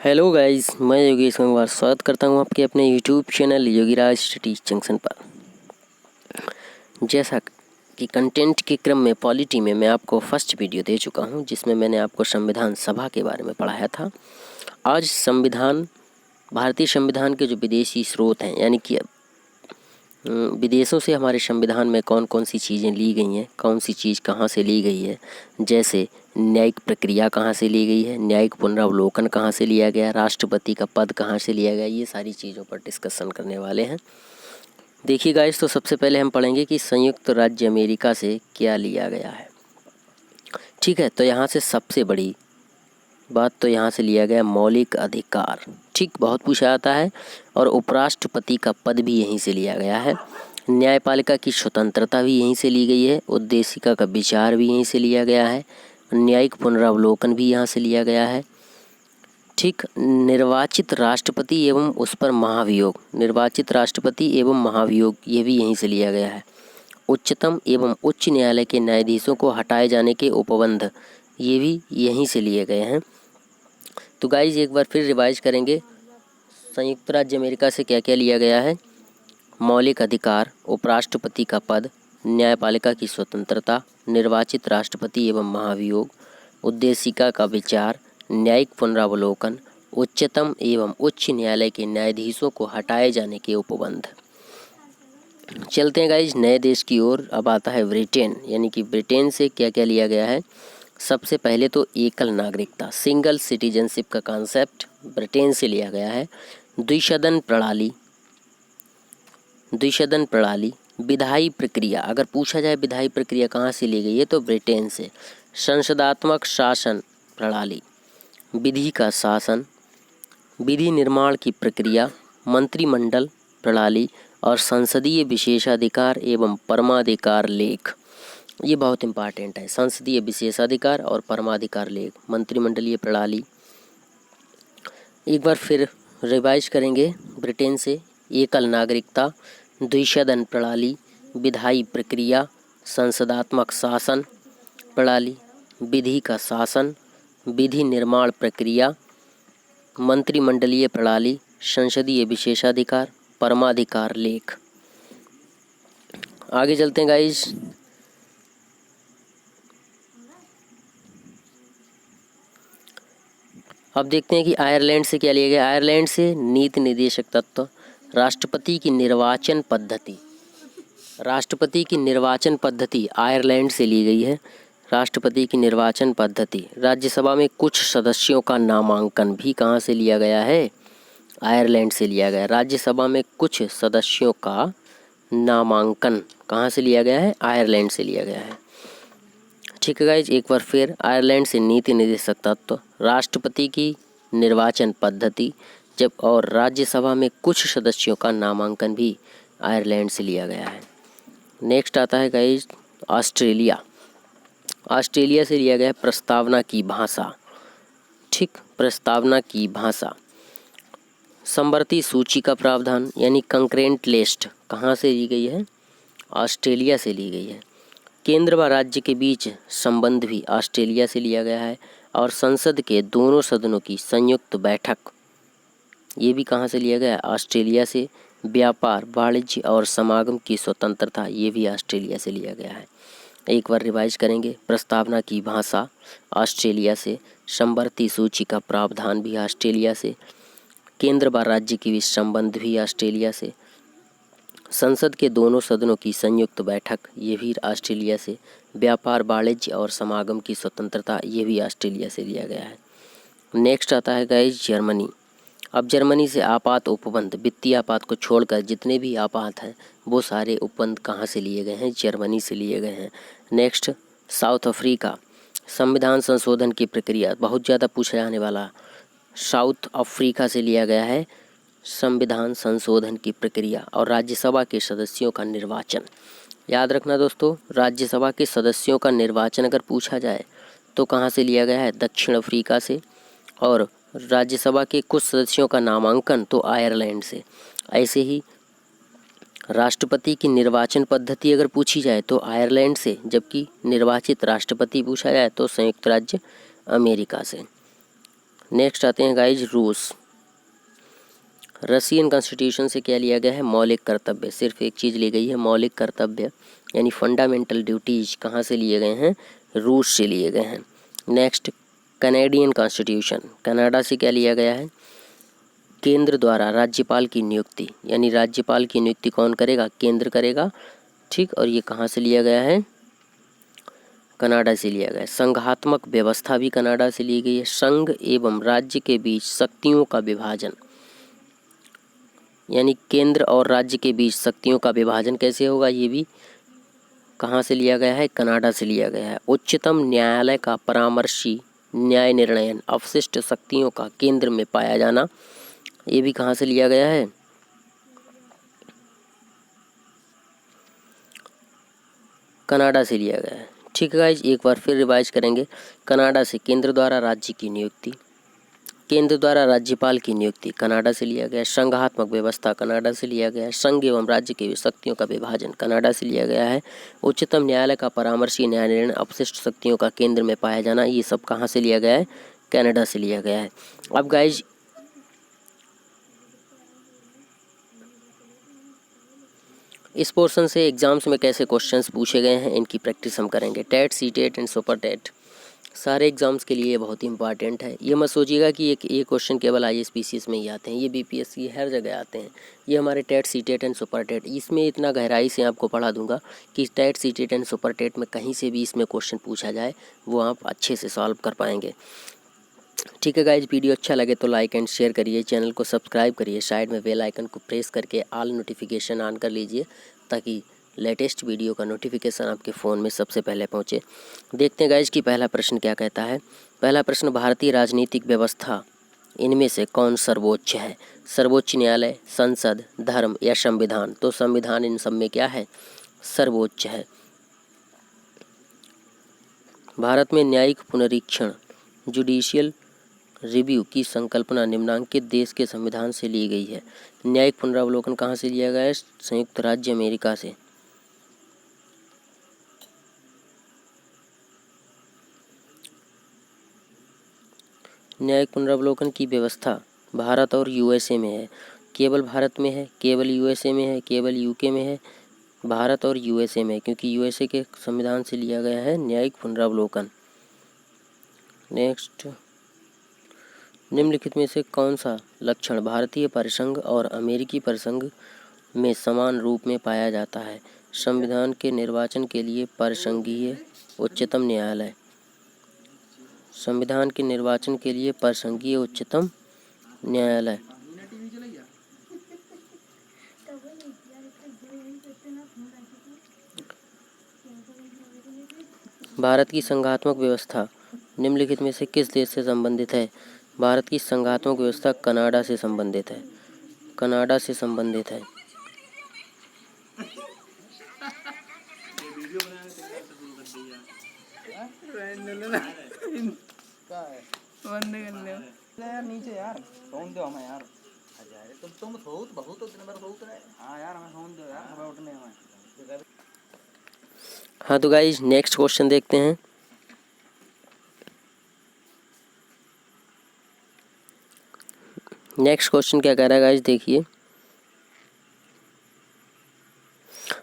Hello guys, मैं योगेश गंगवार स्वागत करता हूं आपके अपने YouTube channel Yogiraj studies junction पर। जैसा कि कंटेंट के क्रम में पॉलिटी में मैं आपको फर्स्ट वीडियो दे चुका हूं, जिसमें मैंने आपको संविधान सभा के बारे में पढ़ाया था। आज भारतीय संविधान के जो विदेशी स्रोत हैं, यानी कि विदेशों से हमारे संविधान में कौन कौन सी चीज़ें ली गई हैं, कौन सी चीज़ कहाँ से ली गई है, जैसे न्यायिक प्रक्रिया कहाँ से ली गई है, न्यायिक पुनरावलोकन कहाँ से लिया गया, राष्ट्रपति का पद कहाँ से लिया गया, ये सारी चीज़ों पर डिस्कशन करने वाले हैं। देखिए गाइस, तो सबसे पहले हम पढ़ेंगे कि संयुक्त राज्य अमेरिका से क्या लिया गया है। ठीक है, तो यहाँ से सबसे बड़ी बात तो यहाँ से लिया गया मौलिक अधिकार। ठीक, बहुत पूछा जाता है। और उपराष्ट्रपति का पद भी यहीं से लिया गया है। न्यायपालिका की स्वतंत्रता भी यहीं से ली गई है। उद्देशिका का विचार भी यहीं से लिया गया है। न्यायिक पुनरावलोकन भी यहाँ से लिया गया है। ठीक, निर्वाचित राष्ट्रपति एवं उस पर महाभियोग, निर्वाचित राष्ट्रपति एवं महाभियोग, ये भी यहीं से लिया गया है। उच्चतम एवं उच्च न्यायालय के न्यायाधीशों को हटाए जाने के उपबंध, ये भी यहीं से लिए गए हैं। तो गाइज एक बार फिर रिवाइज करेंगे, संयुक्त राज्य अमेरिका से क्या क्या लिया गया है। मौलिक अधिकार, उपराष्ट्रपति का पद, न्यायपालिका की स्वतंत्रता, निर्वाचित राष्ट्रपति एवं महाभियोग, उद्देशिका का विचार, न्यायिक पुनरावलोकन, उच्चतम एवं उच्च न्यायालय के न्यायाधीशों को हटाए जाने के उपबंध। चलते हैं गाइज नए देश की ओर। अब आता है ब्रिटेन, यानी कि ब्रिटेन से क्या क्या लिया गया है। सबसे पहले तो एकल नागरिकता, सिंगल सिटीजनशिप का कॉन्सेप्ट ब्रिटेन से लिया गया है। द्विसदन प्रणाली, विधायी प्रक्रिया, अगर पूछा जाए विधायी प्रक्रिया कहाँ से ली गई है तो ब्रिटेन से। संसदात्मक शासन प्रणाली, विधि का शासन, विधि निर्माण की प्रक्रिया, मंत्रिमंडल प्रणाली और संसदीय विशेषाधिकार एवं परमाधिकार लेख, ये बहुत इंपॉर्टेंट है। संसदीय विशेषाधिकार और परमाधिकार लेख, मंत्रिमंडलीय प्रणाली। एक बार फिर रिवाइज करेंगे ब्रिटेन से। एकल नागरिकता, द्विसदन प्रणाली, विधायी प्रक्रिया, संसदात्मक शासन प्रणाली, विधि का शासन, विधि निर्माण प्रक्रिया, मंत्रिमंडलीय प्रणाली, संसदीय विशेषाधिकार, परमाधिकार लेख। आगे चलते हैं गाइज। अब देखते हैं कि आयरलैंड से क्या लिया गया। आयरलैंड से नीति निर्देशक तत्व, राष्ट्रपति की निर्वाचन पद्धति, राष्ट्रपति की निर्वाचन पद्धति आयरलैंड से ली गई है। राष्ट्रपति की निर्वाचन पद्धति, राज्यसभा में कुछ सदस्यों का नामांकन भी कहाँ से लिया गया है, आयरलैंड से लिया गया। राज्यसभा में कुछ सदस्यों का नामांकन कहाँ से लिया गया है, आयरलैंड से लिया गया है। ठीक है गाइज, एक बार फिर आयरलैंड से नीति निर्देशक तत्व, राष्ट्रपति की निर्वाचन पद्धति, जब और राज्यसभा में कुछ सदस्यों का नामांकन भी आयरलैंड से लिया गया है। नेक्स्ट आता है गाइज ऑस्ट्रेलिया। ऑस्ट्रेलिया से लिया गया है प्रस्तावना की भाषा। ठीक, प्रस्तावना की भाषा। समवर्ती सूची का प्रावधान, यानी कंकरेंट लिस्ट, कहाँ से ली गई है, ऑस्ट्रेलिया से ली गई है। केंद्र व राज्य के बीच संबंध भी ऑस्ट्रेलिया से लिया गया है। और संसद के दोनों सदनों की संयुक्त बैठक, ये भी कहाँ से लिया गया है, ऑस्ट्रेलिया से। व्यापार, वाणिज्य और समागम की स्वतंत्रता, ये भी ऑस्ट्रेलिया से लिया गया है। एक बार रिवाइज करेंगे, प्रस्तावना की भाषा ऑस्ट्रेलिया से, समवर्ती सूची का प्रावधान भी ऑस्ट्रेलिया से, केंद्र व राज्य के बीच संबंध भी ऑस्ट्रेलिया से, संसद के दोनों सदनों की संयुक्त बैठक, ये भी ऑस्ट्रेलिया से, व्यापार, वाणिज्य और समागम की स्वतंत्रता, ये भी ऑस्ट्रेलिया से लिया गया है। नेक्स्ट आता है गाइज जर्मनी। अब जर्मनी से आपात उपबंध, वित्तीय आपात को छोड़कर जितने भी आपात हैं वो सारे उपबंध कहाँ से लिए गए हैं, जर्मनी से लिए गए हैं। नेक्स्ट साउथ अफ्रीका, संविधान संशोधन की प्रक्रिया, बहुत ज़्यादा पूछा जाने वाला, साउथ अफ्रीका से लिया गया है संविधान संशोधन की प्रक्रिया। और राज्यसभा के सदस्यों का निर्वाचन, याद रखना दोस्तों, राज्यसभा के सदस्यों का निर्वाचन अगर पूछा जाए तो कहाँ से लिया गया है, दक्षिण अफ्रीका से। और राज्यसभा के कुछ सदस्यों का नामांकन तो आयरलैंड से। ऐसे ही राष्ट्रपति की निर्वाचन पद्धति अगर पूछी जाए तो आयरलैंड से, जबकि निर्वाचित राष्ट्रपति पूछा जाए तो संयुक्त राज्य अमेरिका से। नेक्स्ट आते हैं गाइज रूस। रशियन कॉन्स्टिट्यूशन से क्या लिया गया है? मौलिक कर्तव्य। सिर्फ एक चीज़ ली गई है, मौलिक कर्तव्य, यानी फंडामेंटल ड्यूटीज कहाँ से लिए गए हैं? रूस से लिए गए हैं। नेक्स्ट कनेडियन कॉन्स्टिट्यूशन, कनाडा से क्या लिया गया है? केंद्र द्वारा राज्यपाल की नियुक्ति, यानी राज्यपाल की नियुक्ति कौन करेगा? केंद्र करेगा। ठीक, और ये कहाँ से लिया गया है? कनाडा से लिया गया है। संघात्मक व्यवस्था भी कनाडा से ली गई है। संघ एवं राज्य के बीच शक्तियों का विभाजन, यानी केंद्र और राज्य के बीच शक्तियों का विभाजन कैसे होगा? ये भी कहाँ से लिया गया है? कनाडा से लिया गया है। उच्चतम न्यायालय का परामर्शी न्याय निर्णयन, अवशिष्ट शक्तियों का केंद्र में पाया जाना, ये भी कहाँ से लिया गया है? कनाडा से लिया गया है। ठीक है गाइज, एक बार फिर रिवाइज करेंगे। कनाडा से केंद्र द्वारा राज्य की नियुक्ति, केंद्र द्वारा राज्यपाल की नियुक्ति कनाडा से लिया गया। संघात्मक व्यवस्था कनाडा से लिया गया है। संघ एवं राज्य की शक्तियों का विभाजन कनाडा से लिया गया है। उच्चतम न्यायालय का परामर्शी न्याय निर्णय, अपशिष्ट शक्तियों का केंद्र में पाया जाना, ये सब कहाँ से लिया गया है? कनाडा से लिया गया है। अब गाइज इस पोर्शन से एग्जाम्स में कैसे क्वेश्चंस पूछे गए हैं इनकी प्रैक्टिस हम करेंगे। TET, C TET and super TET सारे एग्जाम्स के लिए बहुत ही इंपॉर्टेंट है। ये मत सोचिएगा कि ये क्वेश्चन केवल IAS PCS में ही आते हैं, ये BPSC हर जगह आते हैं। ये हमारे TET, C TET and super TET, इसमें इतना गहराई से आपको पढ़ा दूंगा कि TET, C TET and super TET में कहीं से भी इसमें क्वेश्चन पूछा जाए वो आप अच्छे से सॉल्व कर पाएंगे। ठीक है गाइज, वीडियो अच्छा लगे तो लाइक एंड शेयर करिए, चैनल को सब्सक्राइब करिए, साइड में बेल आइकन को प्रेस करके ऑल नोटिफिकेशन ऑन कर लीजिए ताकि लेटेस्ट वीडियो का नोटिफिकेशन आपके फ़ोन में सबसे पहले पहुंचे। देखते हैं गाइज कि पहला प्रश्न क्या कहता है। पहला प्रश्न, भारतीय राजनीतिक व्यवस्था इनमें से कौन सर्वोच्च है? सर्वोच्च न्यायालय, संसद, धर्म या संविधान? तो संविधान इन सब में क्या है? सर्वोच्च है। भारत में न्यायिक पुनरीक्षण, जुडिशियल रिव्यू की संकल्पना निम्नांकित देश के संविधान से ली गई है। न्यायिक पुनरावलोकन कहाँ से लिया गया है? संयुक्त राज्य अमेरिका से। न्यायिक पुनरावलोकन की व्यवस्था भारत और USA में है। केवल भारत में है, केवल USA में है, केवल UK में है? भारत और USA में, क्योंकि USA के संविधान से लिया गया है न्यायिक पुनरावलोकन। नेक्स्ट, निम्नलिखित में से कौन सा लक्षण भारतीय परिसंघ और अमेरिकी परिसंघ में समान रूप में पाया जाता है? संविधान के निर्वाचन के लिए परिसंघीय उच्चतम न्यायालय, संविधान के निर्वाचन के लिए परिसंघीय उच्चतम न्यायालय। भारत की संघात्मक व्यवस्था निम्नलिखित में से किस देश से संबंधित है? भारत की संघात्मक व्यवस्था कनाडा से संबंधित है। कनाडा से संबंधित है। नीचे यार फोन दो हमें यार। तुम बहुत दिन भर बहुत रहे। हाँ यार हमें फोन दो यार, हमें उठने हमें। हाँ तो गाइज नेक्स्ट क्वेश्चन देखते हैं। नेक्स्ट क्वेश्चन क्या कह रहा है गाइज, देखिए।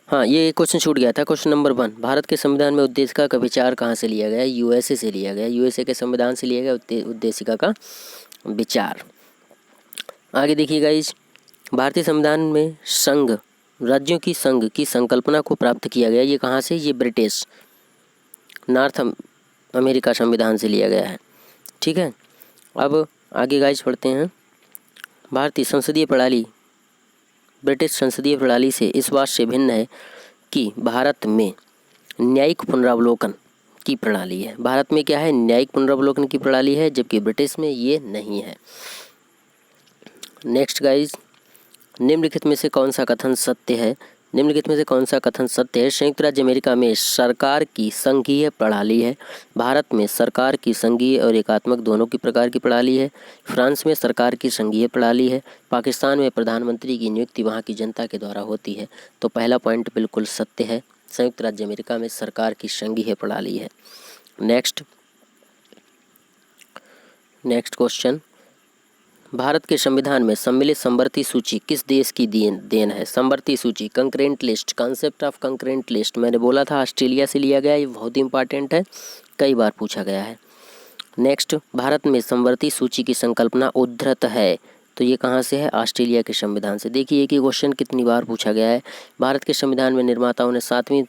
हाँ, ये क्वेश्चन छूट गया था। क्वेश्चन नंबर 1, भारत के संविधान में उद्देशिका का विचार कहाँ से लिया गया? USA से लिया गया। USA के संविधान से लिया गया उद्देशिका का विचार। आगे देखिए गाइज, भारतीय संविधान में संघ, राज्यों की संघ की संकल्पना को प्राप्त किया गया। ये कहाँ से? ये ब्रिटिश नॉर्थ अमेरिका संविधान से लिया गया है। ठीक है, अब आगे गाइज पढ़ते हैं। भारतीय संसदीय प्रणाली ब्रिटिश संसदीय प्रणाली से इस बात से भिन्न है कि भारत में न्यायिक पुनरावलोकन की प्रणाली है। भारत में क्या है? न्यायिक पुनरावलोकन की प्रणाली है, जबकि ब्रिटिश में ये नहीं है। नेक्स्ट गाइज, निम्नलिखित में से कौन सा कथन सत्य है? निम्नलिखित में से कौन सा कथन सत्य है? संयुक्त राज्य अमेरिका में सरकार की संघीय प्रणाली है। भारत में सरकार की संघीय और एकात्मक दोनों की प्रकार की प्रणाली है। फ्रांस में सरकार की संघीय प्रणाली है। पाकिस्तान में प्रधानमंत्री की नियुक्ति वहाँ की जनता के द्वारा होती है। तो पहला पॉइंट बिल्कुल सत्य है, संयुक्त राज्य अमेरिका में सरकार की संघीय प्रणाली है। नेक्स्ट क्वेश्चन, भारत के संविधान में सम्मिलित समवर्ती सूची किस देश की देन है? समवर्ती सूची, concurrent list, concept of concurrent list, मैंने बोला था ऑस्ट्रेलिया से लिया गया, ये बहुत इंपॉर्टेंट है, कई बार पूछा गया है। नेक्स्ट, भारत में समवर्ती सूची की संकल्पना उद्धृत है, तो ये कहाँ से है? ऑस्ट्रेलिया के संविधान से। देखिए एक ही क्वेश्चन कितनी बार पूछा गया है। भारत के संविधान में निर्माताओं ने 7वीं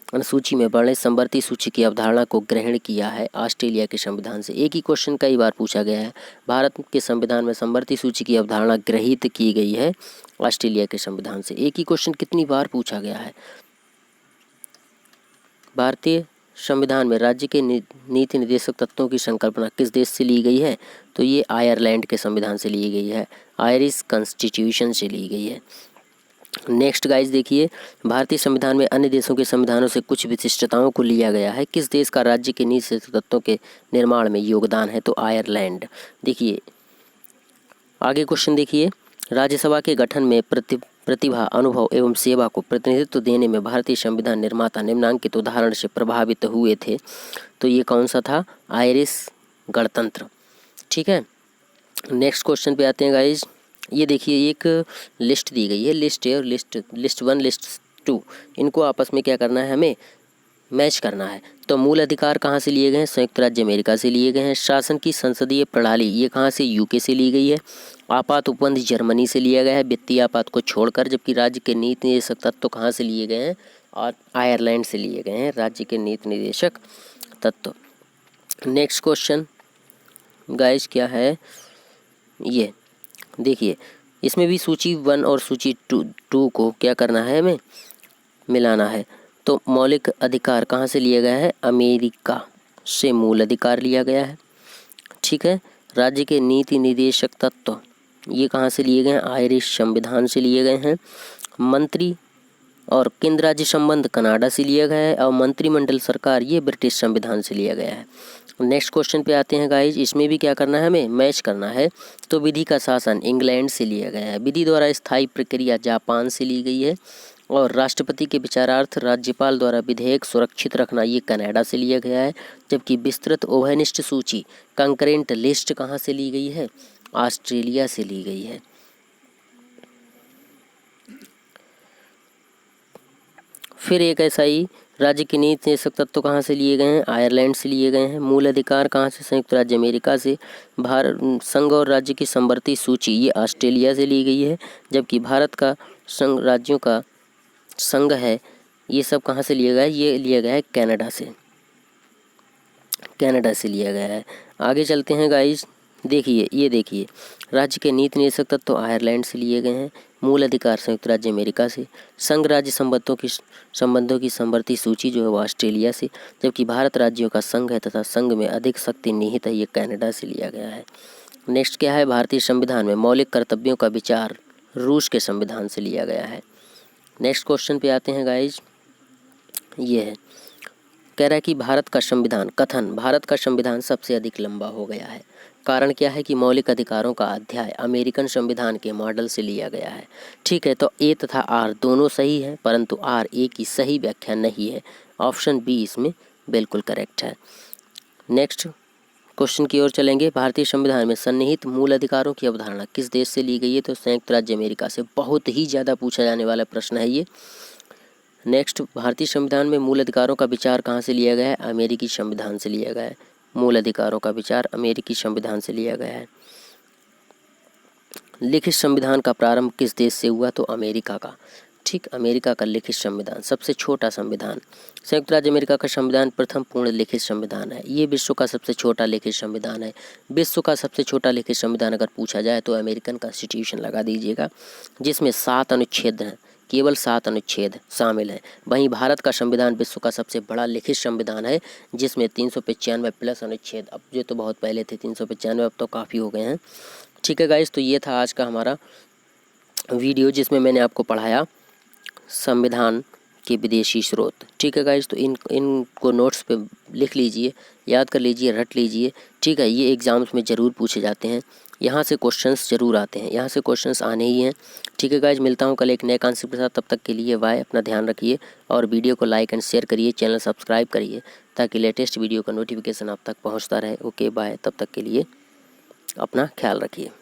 अनुसूची में वर्णित समवर्ती सूची की अवधारणा को ग्रहण किया है ऑस्ट्रेलिया के संविधान से। एक ही क्वेश्चन कई बार पूछा गया है। भारत के संविधान में समवर्ती सूची की अवधारणा ग्रहित की गई है ऑस्ट्रेलिया के संविधान से। एक ही क्वेश्चन कितनी बार पूछा गया है। भारतीय संविधान में राज्य के नीति निर्देशक तत्वों की संकल्पना किस देश से ली गई है? तो ये आयरलैंड के संविधान से ली गई है, आयरिश कॉन्स्टिट्यूशन से ली गई है। नेक्स्ट गाइस देखिए, भारतीय संविधान में अन्य देशों के संविधानों से कुछ विशिष्टताओं को लिया गया है। किस देश का राज्य के नीति तत्वों के निर्माण में योगदान है? तो आयरलैंड। देखिए आगे क्वेश्चन देखिए, राज्यसभा के गठन में प्रतिभा, अनुभव एवं सेवा को प्रतिनिधित्व देने में भारतीय संविधान निर्माता निम्नांकित उदाहरण से प्रभावित हुए थे, तो ये कौन सा था? आयरिश गणतंत्र। ठीक है, नेक्स्ट क्वेश्चन पे आते हैं गाइज। ये देखिए एक लिस्ट दी गई है, लिस्ट ए और लिस्ट 1 लिस्ट 2, इनको आपस में क्या करना है? हमें मैच करना है। तो मूल अधिकार कहाँ से लिए गए हैं? संयुक्त राज्य अमेरिका से लिए गए हैं। शासन की संसदीय प्रणाली ये कहाँ से? यूके से ली गई है। आपात उपबंध जर्मनी से लिया गया है वित्तीय आपात को छोड़कर, जबकि राज्य के नीति निर्देशक तत्व कहाँ से लिए गए हैं? और आयरलैंड से लिए गए हैं राज्य के नीति निर्देशक तत्व। नेक्स्ट क्वेश्चन गाइस क्या है? ये देखिए इसमें भी सूची 1 और सूची 2 को क्या करना है? हमें मिलाना है। तो मौलिक अधिकार कहाँ से लिया गया है? अमेरिका से मूल अधिकार लिया गया है। ठीक है, राज्य के नीति निर्देशक तत्व ये कहाँ से लिए गए हैं? आयरिश संविधान से लिए गए हैं। मंत्री और केंद्र राज्य संबंध कनाडा से लिया गया है, और मंत्रिमंडल सरकार ये ब्रिटिश संविधान से लिया गया है। नेक्स्ट क्वेश्चन पे आते हैं गाइज, इसमें भी क्या करना है? हमें मैच करना है। तो विधि का शासन इंग्लैंड से लिया गया है। विधि द्वारा स्थायी प्रक्रिया जापान से ली गई है, और राष्ट्रपति के विचारार्थ राज्यपाल द्वारा विधेयक सुरक्षित रखना ये कनाडा से लिया गया है। जबकि विस्तृत उभयनिष्ठ सूची कंकरेंट लिस्ट कहाँ से ली गई है? ऑस्ट्रेलिया से ली गई है। फिर एक ऐसा ही राज्य के नीति निर्देशक तत्व कहाँ से लिए गए हैं? आयरलैंड से लिए गए हैं। मूल अधिकार कहाँ से? संयुक्त राज्य अमेरिका से। भारत संघ और राज्य की समवर्ती सूची ये ऑस्ट्रेलिया से ली गई है, जबकि भारत का संघ राज्यों का संघ है ये सब कहाँ से लिया गया है? ये लिया गया है कनाडा से, कनाडा से लिया गया है। आगे चलते हैं गाइज, देखिए ये देखिए राज्य के नीति निर्देशक तत्व आयरलैंड से लिए गए हैं। मूल अधिकार संयुक्त राज्य अमेरिका से। संघ राज्य संबंधों की समवर्ती सूची जो है वो ऑस्ट्रेलिया से, जबकि भारत राज्यों का संघ है तथा संघ में अधिक शक्ति निहित है, ये कनाडा से लिया गया है। नेक्स्ट क्या है? भारतीय संविधान में मौलिक कर्तव्यों का विचार रूस के संविधान से लिया गया है। नेक्स्ट क्वेश्चन पे आते हैं गाइज, ये है कह रहा है कि भारत का संविधान सबसे अधिक लंबा हो गया है। कारण क्या है? कि मौलिक अधिकारों का अध्याय अमेरिकन संविधान के मॉडल से लिया गया है। ठीक है, तो ए तथा आर दोनों सही है, परंतु आर ए की सही व्याख्या नहीं है। ऑप्शन बी इसमें बिल्कुल करेक्ट है। नेक्स्ट क्वेश्चन की ओर चलेंगे। भारतीय संविधान में सन्निहित मूल अधिकारों की अवधारणा किस देश से ली गई है? तो संयुक्त राज्य अमेरिका से। बहुत ही ज़्यादा पूछा जाने वाला प्रश्न है ये। नेक्स्ट, भारतीय संविधान में मूल अधिकारों का विचार कहाँ से लिया गया है? अमेरिकी संविधान से लिया गया है। मूल अधिकारों का विचार अमेरिकी संविधान से लिया गया है। लिखित संविधान का प्रारंभ किस देश से हुआ? तो अमेरिका का। ठीक, अमेरिका का लिखित संविधान सबसे छोटा संविधान। संयुक्त राज्य अमेरिका का संविधान प्रथम पूर्ण लिखित संविधान है। ये विश्व का सबसे छोटा लिखित संविधान है। विश्व का सबसे छोटा लिखित संविधान अगर पूछा जाए तो अमेरिकन कॉन्स्टिट्यूशन लगा दीजिएगा, जिसमें 7 अनुच्छेद हैं, केवल 7 अनुच्छेद शामिल हैं। वहीं भारत का संविधान विश्व का सबसे बड़ा लिखित संविधान है, जिसमें 395 प्लस अनुच्छेद। अब जो तो बहुत पहले थे 395, अब तो काफ़ी हो गए हैं। ठीक है गाइस, तो ये था आज का हमारा वीडियो, जिसमें मैंने आपको पढ़ाया संविधान के विदेशी स्रोत। ठीक है गाइस, तो इनको नोट्स पे लिख लीजिए, याद कर लीजिए, रट लीजिए। ठीक है, ये एग्ज़ाम्स में ज़रूर पूछे जाते हैं, यहाँ से क्वेश्चंस ज़रूर आते हैं, यहाँ से क्वेश्चंस आने ही हैं। ठीक है गाइस, मिलता हूँ कल एक नए कॉन्सेप्ट के साथ। तब तक के लिए बाय, अपना ध्यान रखिए और वीडियो को लाइक एंड शेयर करिए, चैनल सब्सक्राइब करिए, ताकि लेटेस्ट वीडियो का नोटिफिकेशन आप तक पहुँचता रहे। ओके बाय, तब तक के लिए। अपना ख्याल रखिए।